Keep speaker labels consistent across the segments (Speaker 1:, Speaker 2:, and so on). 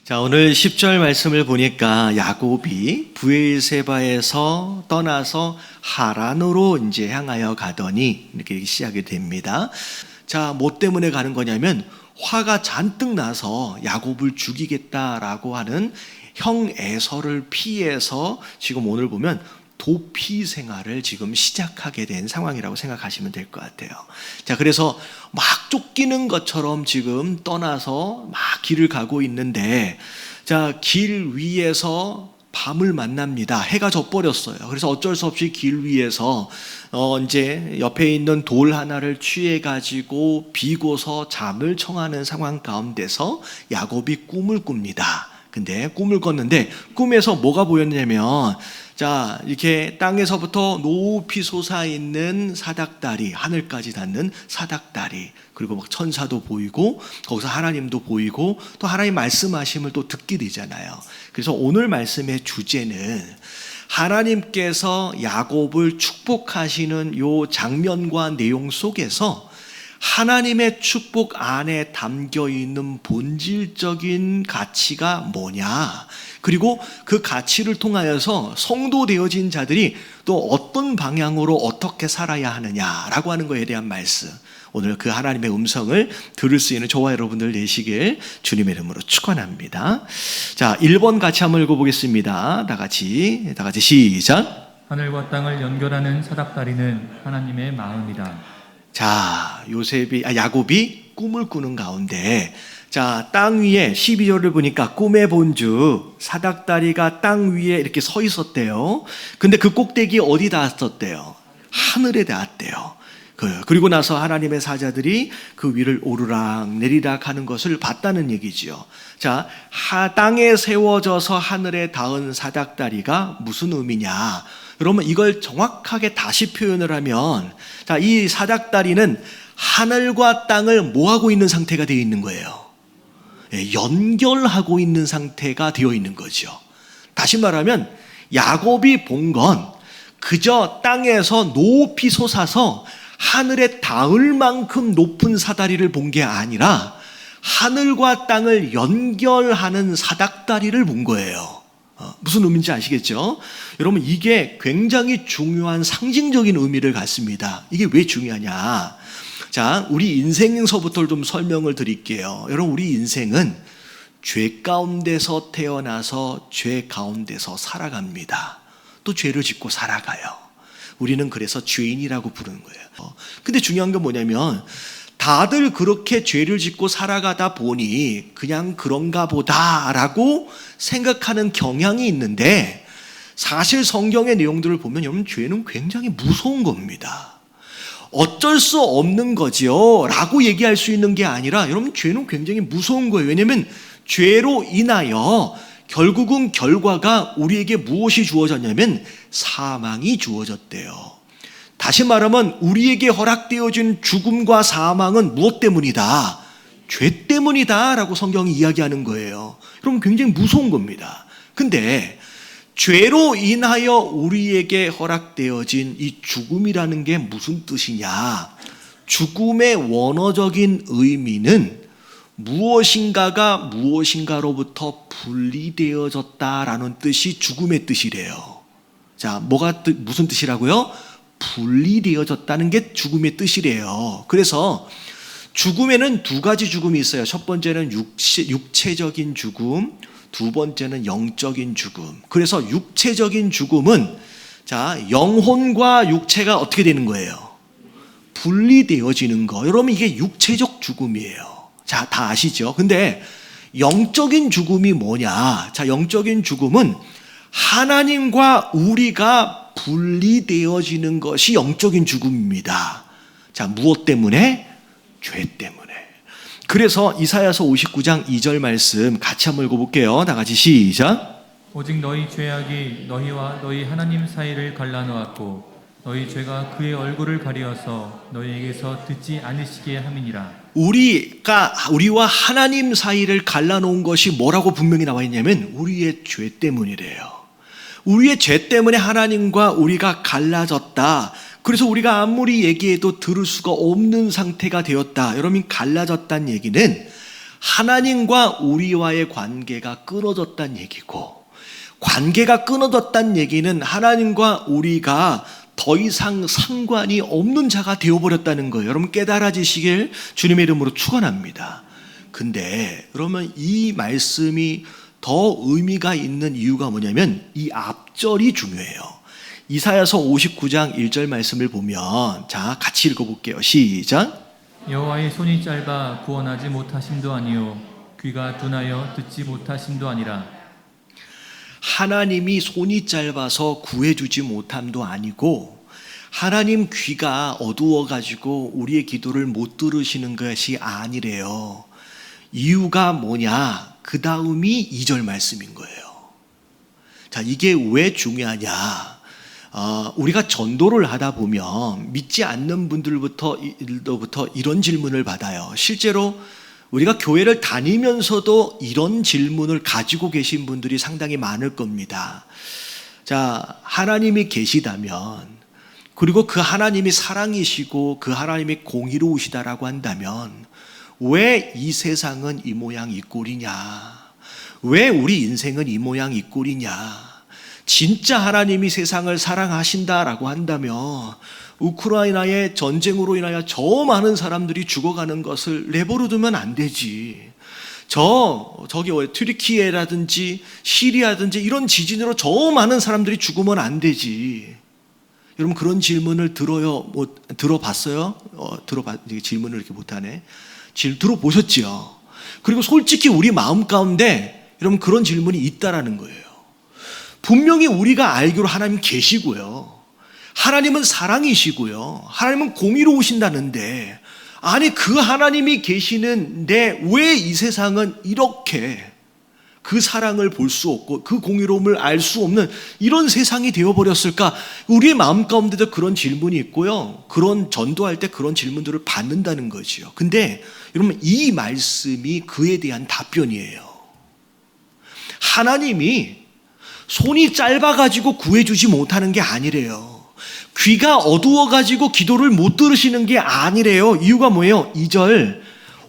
Speaker 1: 자, 오늘 10절 말씀을 보니까 야곱이 브에르세바에서 떠나서 하란으로 이제 향하여 가더니 이렇게 시작이 됩니다. 자, 뭐 때문에 가는 거냐면 화가 잔뜩 나서 야곱을 죽이겠다라고 하는 형 에서를 피해서 지금 오늘 보면 도피 생활을 지금 시작하게 된 상황이라고 생각하시면 될 것 같아요. 자, 그래서 막 쫓기는 것처럼 지금 떠나서 막 길을 가고 있는데, 자, 길 위에서 밤을 만납니다. 해가 져버렸어요. 그래서 어쩔 수 없이 길 위에서 이제 옆에 있는 돌 하나를 취해가지고 비고서 잠을 청하는 상황 가운데서 야곱이 꿈을 꿉니다. 근데 꿈을 꿨는데 꿈에서 뭐가 보였냐면, 자, 이렇게 땅에서부터 높이 솟아있는 사닥다리, 하늘까지 닿는 사닥다리, 그리고 막 천사도 보이고 거기서 하나님도 보이고 또 하나님 말씀하심을 또 듣게 되잖아요. 그래서 오늘 말씀의 주제는 하나님께서 야곱을 축복하시는 요 장면과 내용 속에서 하나님의 축복 안에 담겨 있는 본질적인 가치가 뭐냐, 그리고 그 가치를 통하여서 성도 되어진 자들이 또 어떤 방향으로 어떻게 살아야 하느냐라고 하는 것에 대한 말씀, 오늘 그 하나님의 음성을 들을 수 있는 저와 여러분들 되시길 주님의 이름으로 축원합니다. 자, 1번 같이 한번 읽어보겠습니다. 다 같이 시작.
Speaker 2: 하늘과 땅을 연결하는 사닥다리는 하나님의 마음이다.
Speaker 1: 자, 야곱이 꿈을 꾸는 가운데, 자, 땅 위에 12절을 보니까 꿈의 본주 사닥다리가 땅 위에 이렇게 서 있었대요. 근데 그 꼭대기 어디 닿았었대요? 하늘에 닿았대요. 그리고 나서 하나님의 사자들이 그 위를 오르락 내리락 하는 것을 봤다는 얘기지요. 자, 땅에 세워져서 하늘에 닿은 사닥다리가 무슨 의미냐? 그러면 이걸 정확하게 다시 표현을 하면, 자, 이 사닥다리는 하늘과 땅을 뭐하고 있는 상태가 되어 있는 거예요? 연결하고 있는 상태가 되어 있는 거죠. 다시 말하면 야곱이 본 건 그저 땅에서 높이 솟아서 하늘에 닿을 만큼 높은 사다리를 본 게 아니라 하늘과 땅을 연결하는 사닥다리를 본 거예요. 무슨 의미인지 아시겠죠? 여러분, 이게 굉장히 중요한 상징적인 의미를 갖습니다. 이게 왜 중요하냐? 자, 우리 인생서부터 좀 설명을 드릴게요. 여러분, 우리 인생은 죄 가운데서 태어나서 죄 가운데서 살아갑니다. 또 죄를 짓고 살아가요. 우리는 그래서 죄인이라고 부르는 거예요. 근데 중요한 건 뭐냐면, 다들 그렇게 죄를 짓고 살아가다 보니 그냥 그런가 보다라고 생각하는 경향이 있는데, 사실 성경의 내용들을 보면 여러분, 죄는 굉장히 무서운 겁니다. 어쩔 수 없는 거지요 라고 얘기할 수 있는 게 아니라, 여러분, 죄는 굉장히 무서운 거예요. 왜냐하면 죄로 인하여 결국은 결과가 우리에게 무엇이 주어졌냐면 사망이 주어졌대요. 다시 말하면 우리에게 허락되어진 죽음과 사망은 무엇 때문이다? 죄 때문이다 라고 성경이 이야기하는 거예요. 그럼 굉장히 무서운 겁니다. 근데 죄로 인하여 우리에게 허락되어진 이 죽음이라는 게 무슨 뜻이냐? 죽음의 원어적인 의미는 무엇인가가 무엇인가로부터 분리되어졌다라는 뜻이 죽음의 뜻이래요. 자, 무슨 뜻이라고요? 분리되어졌다는 게 죽음의 뜻이래요. 그래서 죽음에는 두 가지 죽음이 있어요. 첫 번째는 육체적인 죽음, 두 번째는 영적인 죽음. 그래서 육체적인 죽음은, 자, 영혼과 육체가 어떻게 되는 거예요? 분리되어지는 거. 여러분, 이게 육체적 죽음이에요. 자, 다 아시죠? 근데 영적인 죽음이 뭐냐? 자, 영적인 죽음은 하나님과 우리가 분리되어지는 것이 영적인 죽음입니다. 자, 무엇 때문에? 죄 때문에. 그래서 이사야서 59장 2절 말씀 같이 한번 읽어볼게요. 다 같이 시작.
Speaker 2: 오직 너희 죄악이 너희와 너희 하나님 사이를 갈라놓았고 너희 죄가 그의 얼굴을 가리어서 너희에게서 듣지 않으시게 함이니라.
Speaker 1: 우리와 하나님 사이를 갈라놓은 것이 뭐라고 분명히 나와 있냐면 우리의 죄 때문이래요. 우리의 죄 때문에 하나님과 우리가 갈라졌다. 그래서 우리가 아무리 얘기해도 들을 수가 없는 상태가 되었다. 여러분, 갈라졌다는 얘기는 하나님과 우리와의 관계가 끊어졌다는 얘기고, 관계가 끊어졌다는 얘기는 하나님과 우리가 더 이상 상관이 없는 자가 되어버렸다는 거예요. 여러분 깨달아지시길 주님의 이름으로 축원합니다. 근데 그러면 이 말씀이 더 의미가 있는 이유가 뭐냐면 이 앞절이 중요해요. 이사야서 59장 1절 말씀을 보면, 자 같이 읽어볼게요. 시작.
Speaker 2: 여호와의 손이 짧아 구원하지 못하심도 아니요 귀가 둔하여 듣지 못하심도 아니라.
Speaker 1: 하나님이 손이 짧아서 구해주지 못함도 아니고, 하나님 귀가 어두워가지고 우리의 기도를 못 들으시는 것이 아니래요. 이유가 뭐냐? 그 다음이 2절 말씀인 거예요. 자, 이게 왜 중요하냐? 우리가 전도를 하다 보면 믿지 않는 분들부터 이런 질문을 받아요. 실제로 우리가 교회를 다니면서도 이런 질문을 가지고 계신 분들이 상당히 많을 겁니다. 자, 하나님이 계시다면, 그리고 그 하나님이 사랑이시고 그 하나님이 공의로우시다라고 한다면 왜 이 세상은 이 모양 이 꼴이냐? 왜 우리 인생은 이 모양 이 꼴이냐? 진짜 하나님이 세상을 사랑하신다라고 한다면 우크라이나의 전쟁으로 인하여 저 많은 사람들이 죽어가는 것을 내버려 두면 안 되지. 저기 튀르키예라든지 시리아든지 이런 지진으로 저 많은 사람들이 죽으면 안 되지. 여러분 그런 질문을 들어봤어요? 질문을 이렇게 못하네. 들어보셨죠? 그리고 솔직히 우리 마음 가운데 여러분 그런 질문이 있다라는 거예요. 분명히 우리가 알기로 하나님 계시고요. 하나님은 사랑이시고요. 하나님은 공의로우신다는데, 아니 그 하나님이 계시는데 왜 이 세상은 이렇게 그 사랑을 볼 수 없고 그 공의로움을 알 수 없는 이런 세상이 되어버렸을까? 우리의 마음 가운데도 그런 질문이 있고요. 그런 전도할 때 그런 질문들을 받는다는 거지요. 근데 여러분 이 말씀이 그에 대한 답변이에요. 하나님이 손이 짧아가지고 구해주지 못하는 게 아니래요. 귀가 어두워가지고 기도를 못 들으시는 게 아니래요. 이유가 뭐예요? 2절,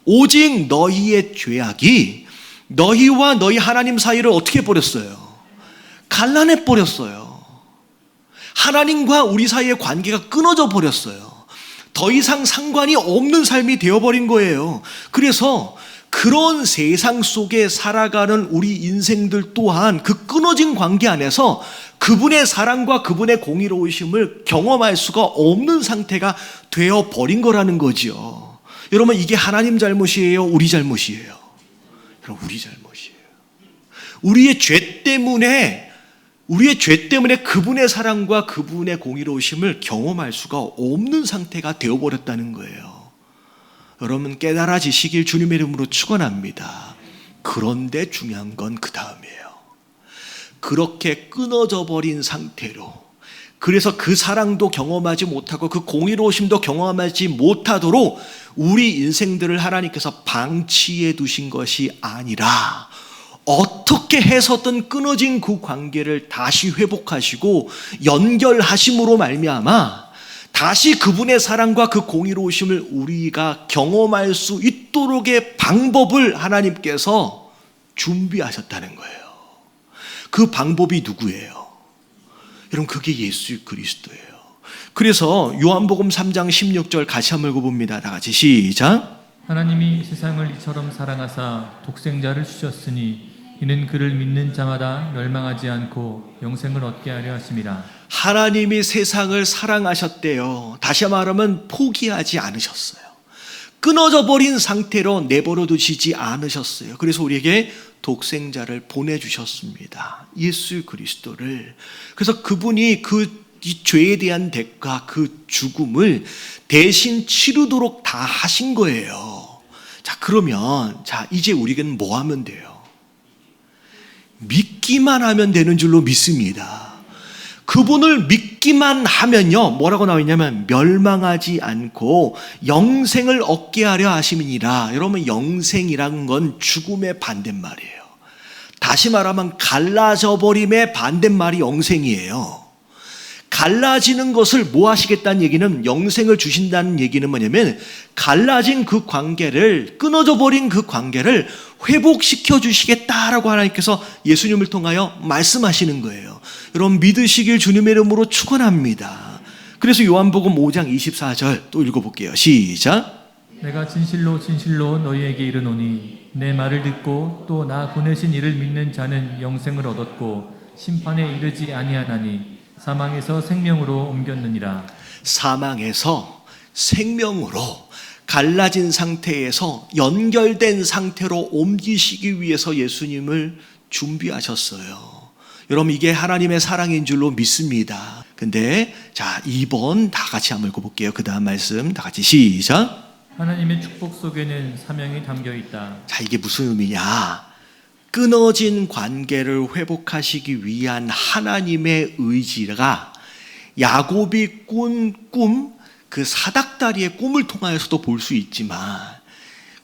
Speaker 1: 오직 너희의 죄악이 너희와 너희 하나님 사이를 어떻게 버렸어요? 갈라내 버렸어요. 하나님과 우리 사이의 관계가 끊어져 버렸어요. 더 이상 상관이 없는 삶이 되어버린 거예요. 그래서 그런 세상 속에 살아가는 우리 인생들 또한 그 끊어진 관계 안에서 그분의 사랑과 그분의 공의로우심을 경험할 수가 없는 상태가 되어버린 거라는 거지요. 여러분 이게 하나님 잘못이에요? 우리 잘못이에요? 여러분 우리 잘못이에요. 우리의 죄 때문에 그분의 사랑과 그분의 공의로우심을 경험할 수가 없는 상태가 되어버렸다는 거예요. 여러분 깨달아지시길 주님의 이름으로 축원합니다. 그런데 중요한 건 그 다음이에요. 그렇게 끊어져 버린 상태로, 그래서 그 사랑도 경험하지 못하고 그 공의로우심도 경험하지 못하도록 우리 인생들을 하나님께서 방치해 두신 것이 아니라 어떻게 해서든 끊어진 그 관계를 다시 회복하시고 연결하심으로 말미암아 다시 그분의 사랑과 그 공의로우심을 우리가 경험할 수 있도록의 방법을 하나님께서 준비하셨다는 거예요. 그 방법이 누구예요? 여러분 그게 예수 그리스도예요. 그래서 요한복음 3장 16절 같이 한번 읽어봅니다. 다 같이 시작.
Speaker 2: 하나님이 세상을 이처럼 사랑하사 독생자를 주셨으니 이는 그를 믿는 자마다 멸망하지 않고 영생을 얻게 하려 하심이라.
Speaker 1: 하나님이 세상을 사랑하셨대요. 다시 말하면 포기하지 않으셨어요. 끊어져 버린 상태로 내버려 두시지 않으셨어요. 그래서 우리에게 독생자를 보내주셨습니다. 예수 그리스도를. 그래서 그분이 이 죄에 대한 대가, 그 죽음을 대신 치르도록 다 하신 거예요. 자, 그러면 이제 우리는 뭐 하면 돼요? 믿기만 하면 되는 줄로 믿습니다. 그분을 믿기만 하면요, 뭐라고 나와 있냐면 멸망하지 않고 영생을 얻게 하려 하심이니라. 여러분 영생이란 건 죽음의 반대말이에요. 다시 말하면 갈라져 버림의 반대말이 영생이에요. 갈라지는 것을 뭐 하시겠다는 얘기는, 영생을 주신다는 얘기는 뭐냐면 갈라진 그 관계를, 끊어져 버린 그 관계를 회복시켜 주시겠다라고 하나님께서 예수님을 통하여 말씀하시는 거예요. 여러분 믿으시길 주님의 이름으로 축원합니다. 그래서 요한복음 5장 24절 또 읽어볼게요. 시작.
Speaker 2: 내가 진실로 진실로 너희에게 이르노니 내 말을 듣고 또 나 보내신 이를 믿는 자는 영생을 얻었고 심판에 이르지 아니하나니 사망에서 생명으로 옮겼느니라.
Speaker 1: 사망에서 생명으로, 갈라진 상태에서 연결된 상태로 옮기시기 위해서 예수님을 준비하셨어요. 여러분 이게 하나님의 사랑인 줄로 믿습니다. 근데 자 2번 다 같이 한번 읽어볼게요. 그 다음 말씀 다 같이 시작.
Speaker 2: 하나님의 축복 속에는 사명이 담겨 있다.
Speaker 1: 자 이게 무슨 의미냐, 끊어진 관계를 회복하시기 위한 하나님의 의지가 야곱이 꾼 꿈, 그 사닥다리의 꿈을 통하여서도 볼 수 있지만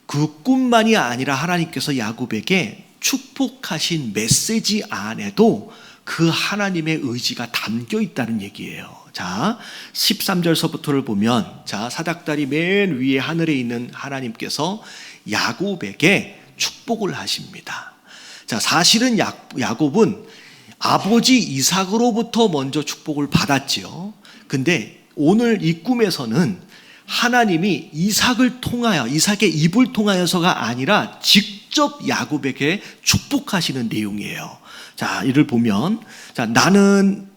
Speaker 1: 그 꿈만이 아니라 하나님께서 야곱에게 축복하신 메시지 안에도 그 하나님의 의지가 담겨 있다는 얘기예요. 자, 13절서부터를 보면, 자, 사닥다리 맨 위에 하늘에 있는 하나님께서 야곱에게 축복을 하십니다. 자, 사실은 야곱은 아버지 이삭으로부터 먼저 축복을 받았지요. 근데 오늘 이 꿈에서는 하나님이 이삭을 통하여, 이삭의 입을 통하여서가 아니라 직접 야곱에게 축복하시는 내용이에요. 자, 이를 보면, 자, 나는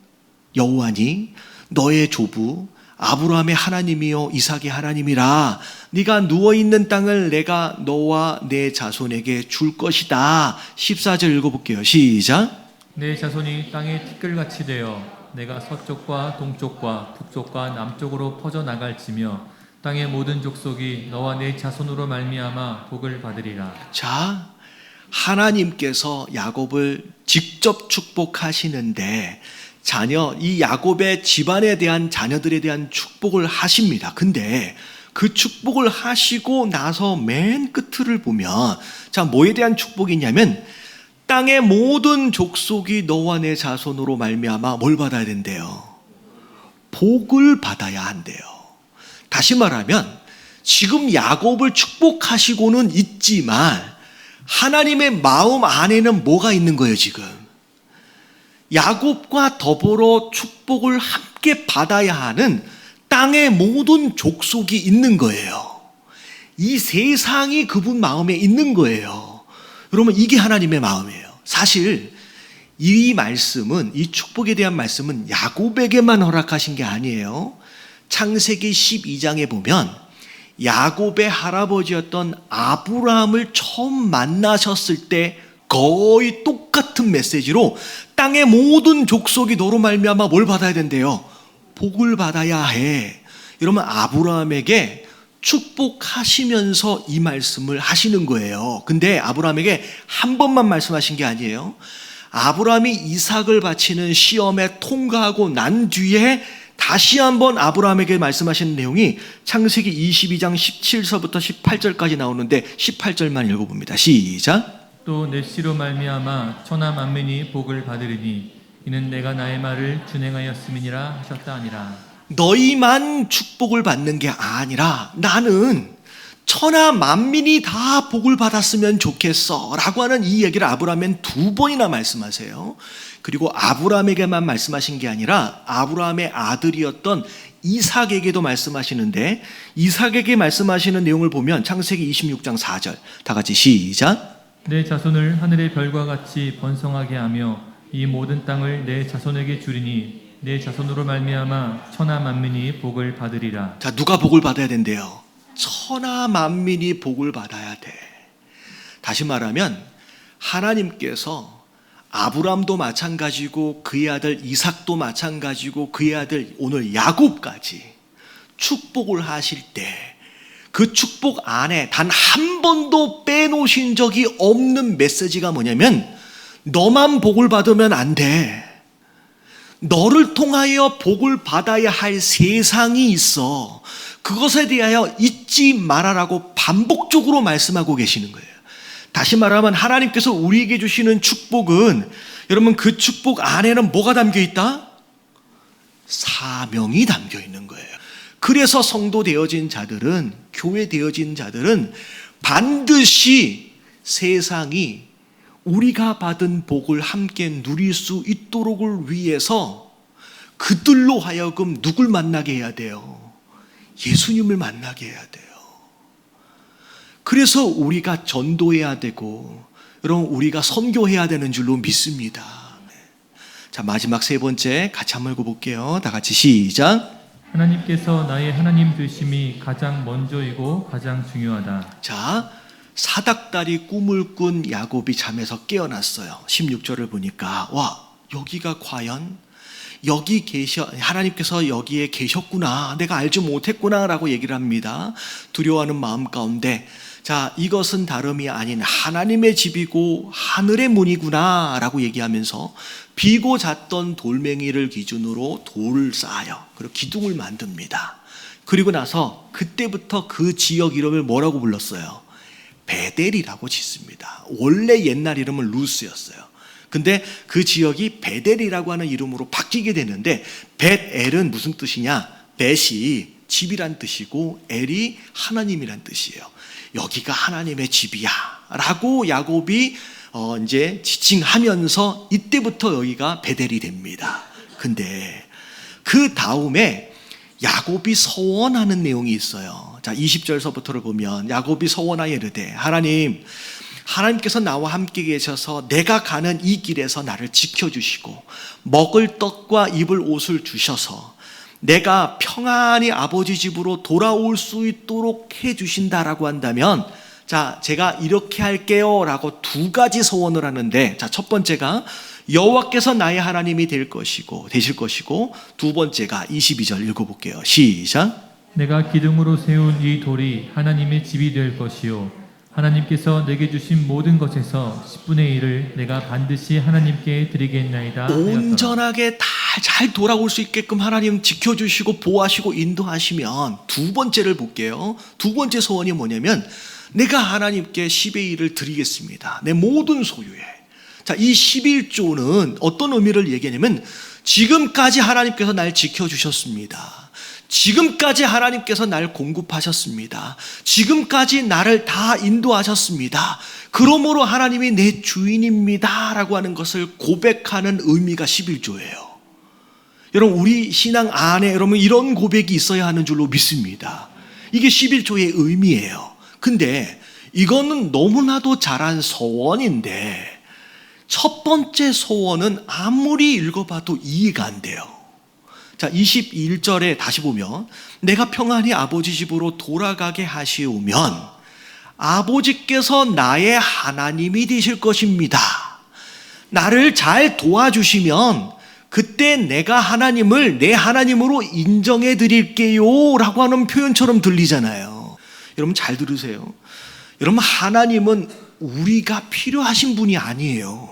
Speaker 1: 여호와니 너의 조부 아브라함의 하나님이요 이삭의 하나님이라. 네가 누워있는 땅을 내가 너와 내 자손에게 줄 것이다. 14절 읽어볼게요. 시작.
Speaker 2: 내 자손이 땅에 티끌같이 되어 내가 서쪽과 동쪽과 북쪽과 남쪽으로 퍼져나갈지며 땅의 모든 족속이 너와 내 자손으로 말미암아 복을 받으리라.
Speaker 1: 자, 하나님께서 야곱을 직접 축복하시는데 이 야곱의 집안에 대한, 자녀들에 대한 축복을 하십니다. 근데 그 축복을 하시고 나서 맨 끝을 보면, 자, 뭐에 대한 축복이냐면 땅의 모든 족속이 너와 내 자손으로 말미암아 뭘 받아야 된대요? 복을 받아야 한대요. 다시 말하면 지금 야곱을 축복하시고는 있지만 하나님의 마음 안에는 뭐가 있는 거예요? 지금 야곱과 더불어 축복을 함께 받아야 하는 땅의 모든 족속이 있는 거예요. 이 세상이 그분 마음에 있는 거예요. 여러분 이게 하나님의 마음이에요. 사실 이 말씀은, 이 축복에 대한 말씀은 야곱에게만 허락하신 게 아니에요. 창세기 12장에 보면 야곱의 할아버지였던 아브라함을 처음 만나셨을 때 거의 똑같은 메시지로 땅의 모든 족속이 너로 말미암아 뭘 받아야 된대요? 복을 받아야 해. 이러면 아브라함에게 축복하시면서 이 말씀을 하시는 거예요. 근데 아브라함에게 한 번만 말씀하신 게 아니에요. 아브라함이 이삭을 바치는 시험에 통과하고 난 뒤에 다시 한번 아브라함에게 말씀하시는 내용이 창세기 22장 17절부터 18절까지 나오는데 18절만 읽어봅니다. 시작.
Speaker 2: 또 내 씨로 말미암아 천하 만민이 복을 받으리니 이는 내가 나의 말을 준행하였음이니라 하셨다 아니라.
Speaker 1: 너희만 축복을 받는 게 아니라 나는 천하 만민이 다 복을 받았으면 좋겠어 라고 하는 이 얘기를 아브라함엔 2번이나 말씀하세요. 그리고 아브라함에게만 말씀하신 게 아니라 아브라함의 아들이었던 이삭에게도 말씀하시는데, 이삭에게 말씀하시는 내용을 보면 창세기 26장 4절 다 같이 시작.
Speaker 2: 내 자손을 하늘의 별과 같이 번성하게 하며 이 모든 땅을 내 자손에게 주리니 내 자손으로 말미암아 천하 만민이 복을 받으리라.
Speaker 1: 자, 누가 복을 받아야 된대요? 천하 만민이 복을 받아야 돼. 다시 말하면 하나님께서 아브람도 마찬가지고 그의 아들 이삭도 마찬가지고 그의 아들 오늘 야곱까지 축복을 하실 때 그 축복 안에 단 한 번도 빼놓으신 적이 없는 메시지가 뭐냐면 너만 복을 받으면 안 돼. 너를 통하여 복을 받아야 할 세상이 있어. 그것에 대하여 잊지 말아라고 반복적으로 말씀하고 계시는 거예요. 다시 말하면 하나님께서 우리에게 주시는 축복은, 여러분 그 축복 안에는 뭐가 담겨 있다? 사명이 담겨 있는 거예요. 그래서 성도 되어진 자들은, 교회 되어진 자들은 반드시 세상이 우리가 받은 복을 함께 누릴 수 있도록을 위해서 그들로 하여금 누굴 만나게 해야 돼요? 예수님을 만나게 해야 돼요. 그래서 우리가 전도해야 되고, 여러분, 우리가 선교해야 되는 줄로 믿습니다. 자, 마지막 세 번째 같이 한번 읽어볼게요. 다 같이 시작.
Speaker 2: 하나님께서 나의 하나님 되심이 가장 먼저이고 가장 중요하다.
Speaker 1: 자, 사닥다리 꿈을 꾼 야곱이 잠에서 깨어났어요. 16절을 보니까 와, 여기가 과연 여기 하나님께서 여기에 계셨구나, 내가 알지 못했구나 라고 얘기를 합니다. 두려워하는 마음 가운데, 자, 이것은 다름이 아닌 하나님의 집이고 하늘의 문이구나 라고 얘기하면서 비고 잤던 돌멩이를 기준으로 돌을 쌓아요. 그리고 기둥을 만듭니다. 그리고 나서 그때부터 그 지역 이름을 뭐라고 불렀어요? 베델이라고 짓습니다. 원래 옛날 이름은 루스였어요. 근데 그 지역이 베델이라고 하는 이름으로 바뀌게 되는데, 벳엘은 무슨 뜻이냐? 벳이 집이란 뜻이고 엘이 하나님이란 뜻이에요. 여기가 하나님의 집이야 라고 야곱이 이제 지칭하면서 이때부터 여기가 베델이 됩니다. 근데 그 다음에 야곱이 서원하는 내용이 있어요. 자, 20절서부터를 보면 야곱이 서원하여 이르되, 하나님께서 나와 함께 계셔서 내가 가는 이 길에서 나를 지켜주시고 먹을 떡과 입을 옷을 주셔서 내가 평안히 아버지 집으로 돌아올 수 있도록 해주신다라고 한다면, 자, 제가 이렇게 할게요 라고 두 가지 소원을 하는데, 자, 첫 번째가 여호와께서 나의 하나님이 되실 것이고, 두 번째가 22절 읽어볼게요. 시작.
Speaker 2: 내가 기둥으로 세운 이 돌이 하나님의 집이 될 것이요 하나님께서 내게 주신 모든 것에서 10분의 1을 내가 반드시 하나님께 드리겠나이다 하였더라.
Speaker 1: 온전하게 다 잘 돌아올 수 있게끔 하나님 지켜주시고 보호하시고 인도하시면, 두 번째를 볼게요. 두 번째 소원이 뭐냐면, 내가 하나님께 10의 1을 드리겠습니다. 내 모든 소유에. 자, 이 11조는 어떤 의미를 얘기하냐면, 지금까지 하나님께서 날 지켜주셨습니다. 지금까지 하나님께서 날 공급하셨습니다. 지금까지 나를 다 인도하셨습니다. 그러므로 하나님이 내 주인입니다 라고 하는 것을 고백하는 의미가 11조예요. 여러분, 우리 신앙 안에 여러분 이런 고백이 있어야 하는 줄로 믿습니다. 이게 11조의 의미예요. 근데 이거는 너무나도 잘한 소원인데, 첫 번째 소원은 아무리 읽어봐도 이해가 안 돼요. 자, 21절에 다시 보면, 내가 평안히 아버지 집으로 돌아가게 하시오면 아버지께서 나의 하나님이 되실 것입니다. 나를 잘 도와주시면 그때 내가 하나님을 내 하나님으로 인정해 드릴게요 라고 하는 표현처럼 들리잖아요. 여러분 잘 들으세요. 여러분, 하나님은 우리가 필요하신 분이 아니에요.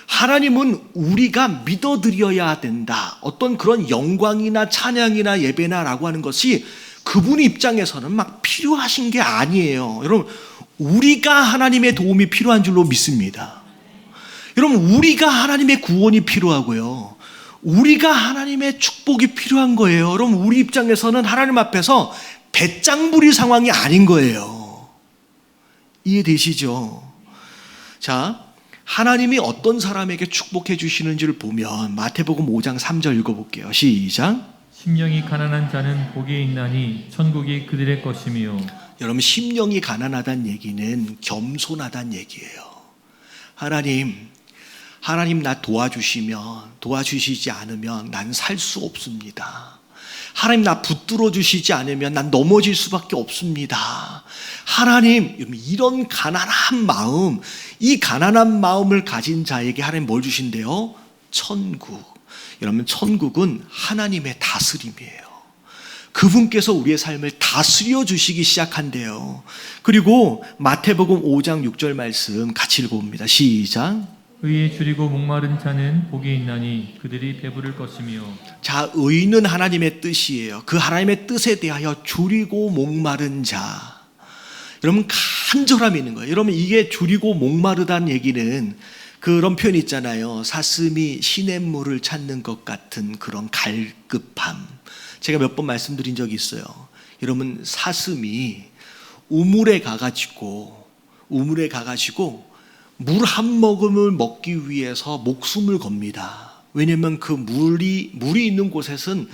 Speaker 1: 하나님은 우리가 믿어드려야 된다. 어떤 그런 영광이나 찬양이나 예배나 라고 하는 것이 그분 입장에서는 막 필요하신 게 아니에요. 여러분, 우리가 하나님의 도움이 필요한 줄로 믿습니다. 여러분, 우리가 하나님의 구원이 필요하고요, 우리가 하나님의 축복이 필요한 거예요. 여러분, 우리 입장에서는 하나님 앞에서 배짱 부릴 상황이 아닌 거예요. 이해되시죠? 자, 하나님이 어떤 사람에게 축복해 주시는지를 보면 마태복음 5장 3절 읽어볼게요. 시작.
Speaker 2: 심령이 가난한 자는 복이 있나니 천국이 그들의 것이며.
Speaker 1: 여러분, 심령이 가난하다는 얘기는 겸손하다는 얘기예요. 하나님 나 도와주시지 않으면 난 살 수 없습니다. 하나님 나 붙들어 주시지 않으면 난 넘어질 수밖에 없습니다. 하나님, 이런 가난한 마음, 이 가난한 마음을 가진 자에게 하나님 뭘 주신대요? 천국. 여러분, 천국은 하나님의 다스림이에요. 그분께서 우리의 삶을 다스려 주시기 시작한대요. 그리고 마태복음 5장 6절 말씀 같이 읽어봅니다. 시작.
Speaker 2: 의에 줄이고 목마른 자는 복이 있나니 그들이 배부를 것이며.
Speaker 1: 자, 의는 하나님의 뜻이에요. 그 하나님의 뜻에 대하여 줄이고 목마른 자. 여러분, 간절함이 있는 거예요. 여러분, 이게 줄이고 목마르다는 얘기는 그런 표현 있잖아요. 사슴이 시냇물을 찾는 것 같은 그런 갈급함. 제가 몇 번 말씀드린 적이 있어요. 여러분, 사슴이 우물에 가가지고 물 한 모금을 먹기 위해서 목숨을 겁니다. 왜냐하면 그 물이 있는 곳에서는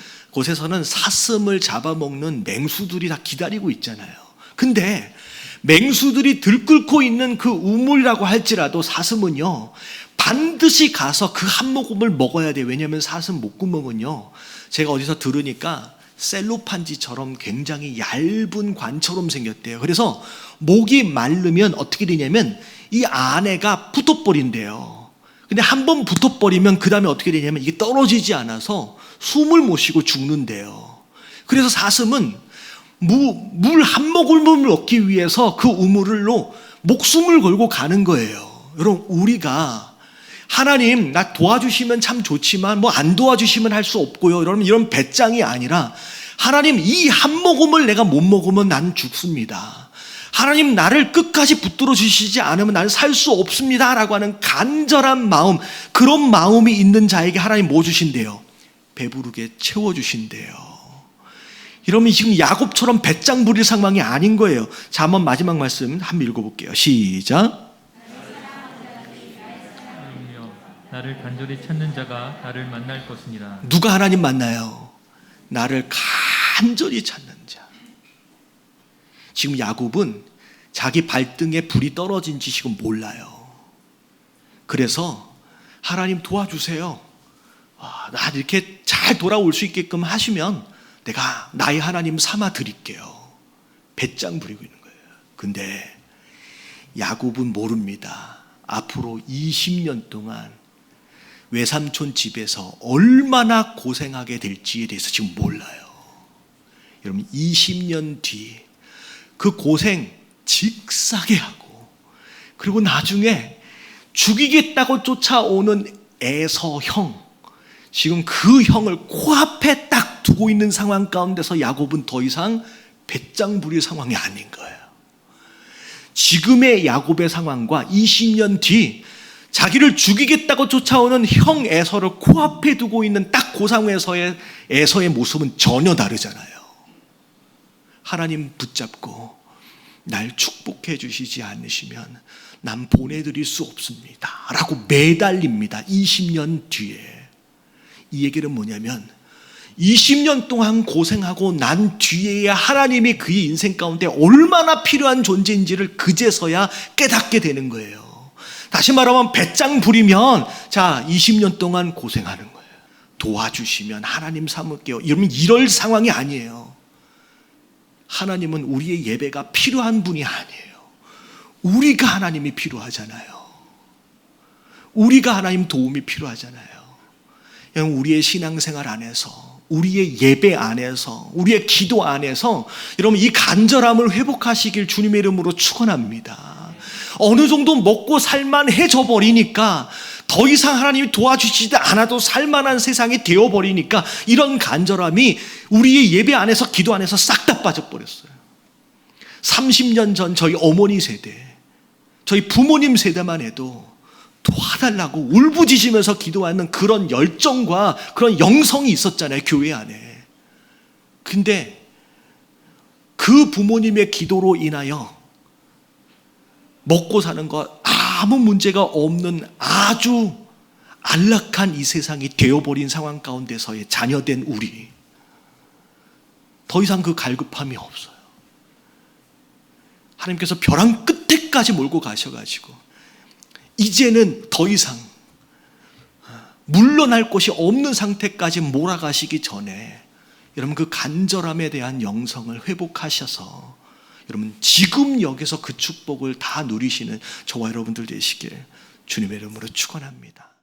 Speaker 1: 사슴을 잡아먹는 맹수들이 다 기다리고 있잖아요. 근데 맹수들이 들끓고 있는 그 우물이라고 할지라도 사슴은요, 반드시 가서 그 한 모금을 먹어야 돼요. 왜냐하면 사슴 목구멍은요, 제가 어디서 들으니까 셀로판지처럼 굉장히 얇은 관처럼 생겼대요. 그래서 목이 마르면 어떻게 되냐면 이 안에가 붙어버린대요. 근데 한번 붙어버리면 그 다음에 어떻게 되냐면 이게 떨어지지 않아서 숨을 못 쉬고 죽는데요. 그래서 사슴은 물 한 모금을 얻기 위해서 그 우물로 목숨을 걸고 가는 거예요. 여러분, 우리가 하나님 나 도와주시면 참 좋지만 뭐 안 도와주시면 할 수 없고요. 여러분, 이런 배짱이 아니라 하나님 이 한 모금을 내가 못 먹으면 난 죽습니다. 하나님 나를 끝까지 붙들어 주시지 않으면 나는 살 수 없습니다 라고 하는 간절한 마음, 그런 마음이 있는 자에게 하나님 뭐 주신대요? 배부르게 채워주신대요. 이러면 지금 야곱처럼 배짱 부릴 상황이 아닌 거예요. 자, 한번 마지막 말씀 한번 읽어볼게요. 시작.
Speaker 2: 나를 간절히 찾는 자가 나를 만날 것이니라.
Speaker 1: 누가 하나님 만나요? 나를 간절히 찾는 자. 지금 야곱은 자기 발등에 불이 떨어진지 지금 몰라요. 그래서 하나님 도와주세요. 나 이렇게 잘 돌아올 수 있게끔 하시면 내가 나의 하나님 삼아 드릴게요. 배짱 부리고 있는 거예요. 근데 야곱은 모릅니다. 앞으로 20년 동안 외삼촌 집에서 얼마나 고생하게 될지에 대해서 지금 몰라요. 여러분, 20년 뒤 그 고생 직사게 하고, 그리고 나중에 죽이겠다고 쫓아오는 에서 형, 지금 그 형을 코앞에 딱 두고 있는 상황 가운데서 야곱은 더 이상 배짱 부릴 상황이 아닌 거예요. 지금의 야곱의 상황과 20년 뒤 자기를 죽이겠다고 쫓아오는 형 에서를 코앞에 두고 있는 딱 그 상황에서의 에서의 모습은 전혀 다르잖아요. 하나님 붙잡고 날 축복해 주시지 않으시면 난 보내드릴 수 없습니다 라고 매달립니다. 20년 뒤에. 이 얘기는 뭐냐면 20년 동안 고생하고 난 뒤에야 하나님이 그의 인생 가운데 얼마나 필요한 존재인지를 그제서야 깨닫게 되는 거예요. 다시 말하면 배짱 부리면 자 20년 동안 고생하는 거예요. 도와주시면 하나님 삼을게요. 여러분, 이럴 상황이 아니에요. 하나님은 우리의 예배가 필요한 분이 아니에요. 우리가 하나님이 필요하잖아요. 우리가 하나님 도움이 필요하잖아요. 여러분, 우리의 신앙생활 안에서, 우리의 예배 안에서, 우리의 기도 안에서 여러분 이 간절함을 회복하시길 주님의 이름으로 축원합니다. 어느 정도 먹고 살만해져 버리니까 더 이상 하나님이 도와주시지 않아도 살만한 세상이 되어버리니까 이런 간절함이 우리의 예배 안에서, 기도 안에서 싹 다 빠져버렸어요. 30년 전 저희 어머니 세대, 저희 부모님 세대만 해도 도와달라고 울부짖으면서 기도하는 그런 열정과 그런 영성이 있었잖아요, 교회 안에. 근데 그 부모님의 기도로 인하여 먹고 사는 것 아무 문제가 없는 아주 안락한 이 세상이 되어버린 상황 가운데서의 자녀된 우리, 더 이상 그 갈급함이 없어요. 하나님께서 벼랑 끝에까지 몰고 가셔가지고 이제는 더 이상 물러날 곳이 없는 상태까지 몰아가시기 전에 여러분 그 간절함에 대한 영성을 회복하셔서 여러분 지금 여기서 그 축복을 다 누리시는 저와 여러분들 되시길 주님의 이름으로 축원합니다.